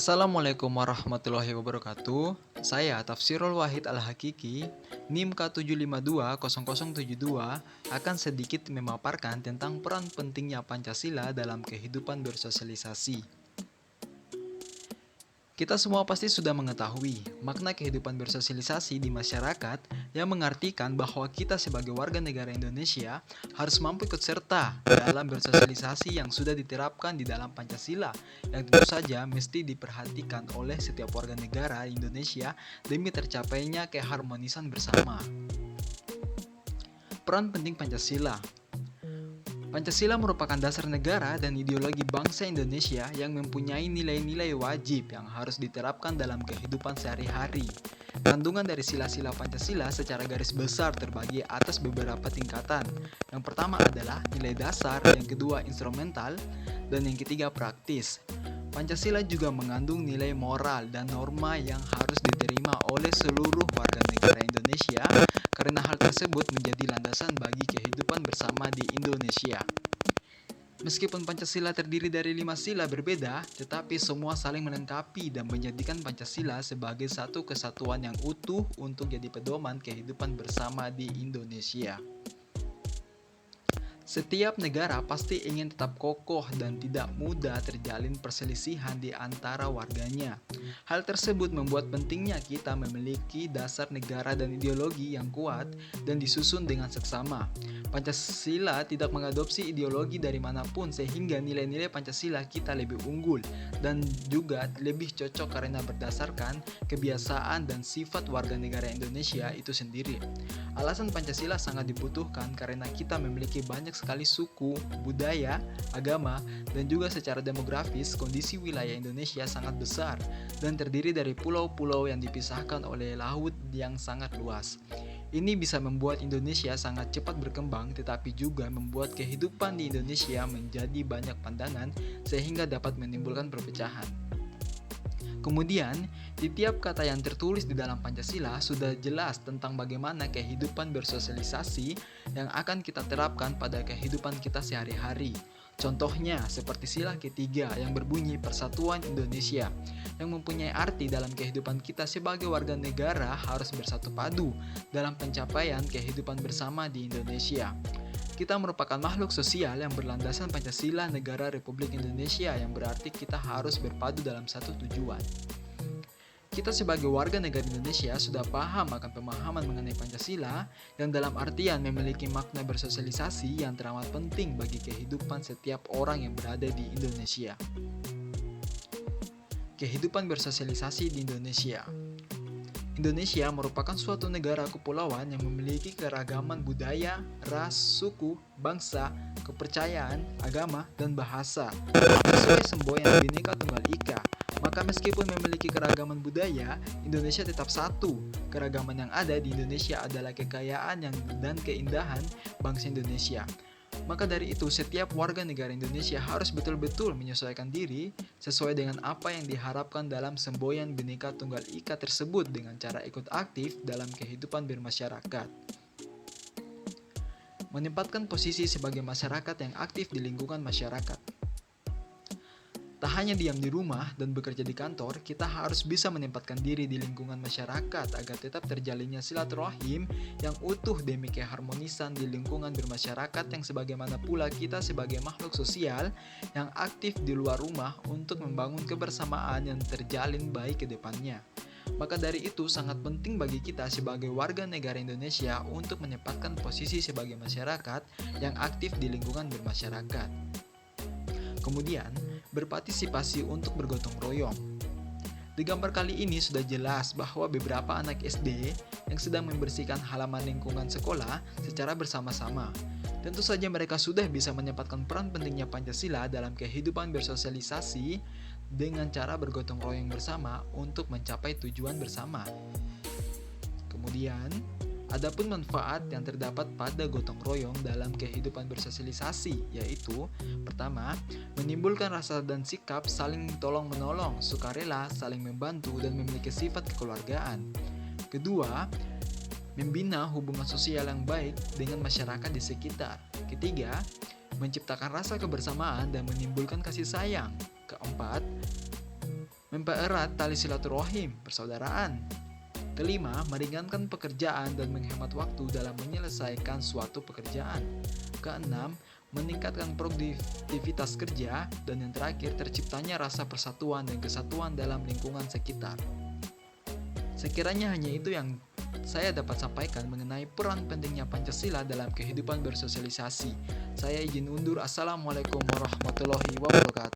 Assalamualaikum warahmatullahi wabarakatuh. Saya Tafsirul Wahid Al-Hakiki, NIM K75200072 akan sedikit memaparkan tentang peran pentingnya Pancasila dalam kehidupan bersosialisasi. Kita semua pasti sudah mengetahui makna kehidupan bersosialisasi di masyarakat yang mengartikan bahwa kita sebagai warga negara Indonesia harus mampu ikut serta dalam bersosialisasi yang sudah diterapkan di dalam Pancasila yang tentu saja mesti diperhatikan oleh setiap warga negara Indonesia demi tercapainya keharmonisan bersama. Peran penting Pancasila. Pancasila merupakan dasar negara dan ideologi bangsa Indonesia yang mempunyai nilai-nilai wajib yang harus diterapkan dalam kehidupan sehari-hari. Kandungan dari sila-sila Pancasila secara garis besar terbagi atas beberapa tingkatan. Yang pertama adalah nilai dasar, yang kedua instrumental, dan yang ketiga praktis. Pancasila juga mengandung nilai moral dan norma yang harus diterima oleh seluruh warga negara Indonesia karena hal tersebut menjadi landasan bagi kehidupan bersama di Indonesia. Meskipun Pancasila terdiri dari 5 sila berbeda, tetapi semua saling melengkapi dan menjadikan Pancasila sebagai satu kesatuan yang utuh untuk jadi pedoman kehidupan bersama di Indonesia. Setiap negara pasti ingin tetap kokoh dan tidak mudah terjalin perselisihan di antara warganya. Hal tersebut membuat pentingnya kita memiliki dasar negara dan ideologi yang kuat dan disusun dengan seksama. Pancasila tidak mengadopsi ideologi dari manapun sehingga nilai-nilai Pancasila kita lebih unggul dan juga lebih cocok karena berdasarkan kebiasaan dan sifat warga negara Indonesia itu sendiri. Alasan Pancasila sangat dibutuhkan karena kita memiliki banyak sekali suku, budaya, agama, dan juga secara demografis kondisi wilayah Indonesia sangat besar dan terdiri dari pulau-pulau yang dipisahkan oleh laut yang sangat luas. Ini bisa membuat Indonesia sangat cepat berkembang tetapi juga membuat kehidupan di Indonesia menjadi banyak pandangan sehingga dapat menimbulkan perpecahan. Kemudian, di tiap kata yang tertulis di dalam Pancasila sudah jelas tentang bagaimana kehidupan bersosialisasi yang akan kita terapkan pada kehidupan kita sehari-hari. Contohnya, seperti sila ketiga yang berbunyi Persatuan Indonesia, yang mempunyai arti dalam kehidupan kita sebagai warga negara harus bersatu padu dalam pencapaian kehidupan bersama di Indonesia. Kita merupakan makhluk sosial yang berlandasan Pancasila Negara Republik Indonesia yang berarti kita harus berpadu dalam satu tujuan. Kita sebagai warga negara Indonesia sudah paham akan pemahaman mengenai Pancasila yang dalam artian memiliki makna bersosialisasi yang teramat penting bagi kehidupan setiap orang yang berada di Indonesia. Kehidupan bersosialisasi di Indonesia. Indonesia merupakan suatu negara kepulauan yang memiliki keragaman budaya, ras, suku, bangsa, kepercayaan, agama, dan bahasa. Sesuai semboyan Bhinneka Tunggal Ika, maka meskipun memiliki keragaman budaya, Indonesia tetap satu. Keragaman yang ada di Indonesia adalah kekayaan dan keindahan bangsa Indonesia. Maka dari itu, setiap warga negara Indonesia harus betul-betul menyesuaikan diri sesuai dengan apa yang diharapkan dalam semboyan Bhinneka Tunggal Ika tersebut dengan cara ikut aktif dalam kehidupan bermasyarakat. Menempatkan posisi sebagai masyarakat yang aktif di lingkungan masyarakat. Tak hanya diam di rumah dan bekerja di kantor, kita harus bisa menempatkan diri di lingkungan masyarakat agar tetap terjalinnya silaturahim yang utuh demi keharmonisan di lingkungan bermasyarakat yang sebagaimana pula kita sebagai makhluk sosial yang aktif di luar rumah untuk membangun kebersamaan yang terjalin baik ke depannya. Maka dari itu sangat penting bagi kita sebagai warga negara Indonesia untuk menempatkan posisi sebagai masyarakat yang aktif di lingkungan bermasyarakat. Kemudian, berpartisipasi untuk bergotong royong. Di gambar kali ini sudah jelas bahwa beberapa anak SD yang sedang membersihkan halaman lingkungan sekolah secara bersama-sama. Tentu saja mereka sudah bisa menempatkan peran pentingnya Pancasila dalam kehidupan bersosialisasi dengan cara bergotong royong bersama untuk mencapai tujuan bersama. Kemudian, adapun manfaat yang terdapat pada gotong royong dalam kehidupan bersosialisasi, yaitu pertama, menimbulkan rasa dan sikap saling tolong-menolong, sukarela, saling membantu, dan memiliki sifat kekeluargaan. Kedua, membina hubungan sosial yang baik dengan masyarakat di sekitar. Ketiga, menciptakan rasa kebersamaan dan menimbulkan kasih sayang. Keempat, Mempererat tali silaturahim persaudaraan. Kelima, meringankan pekerjaan dan menghemat waktu dalam menyelesaikan suatu pekerjaan. Keenam, meningkatkan produktivitas kerja. Dan yang terakhir, terciptanya rasa persatuan dan kesatuan dalam lingkungan sekitar. Sekiranya hanya itu yang saya dapat sampaikan mengenai peran pentingnya Pancasila dalam kehidupan bersosialisasi. Saya izin undur. Assalamualaikum warahmatullahi wabarakatuh.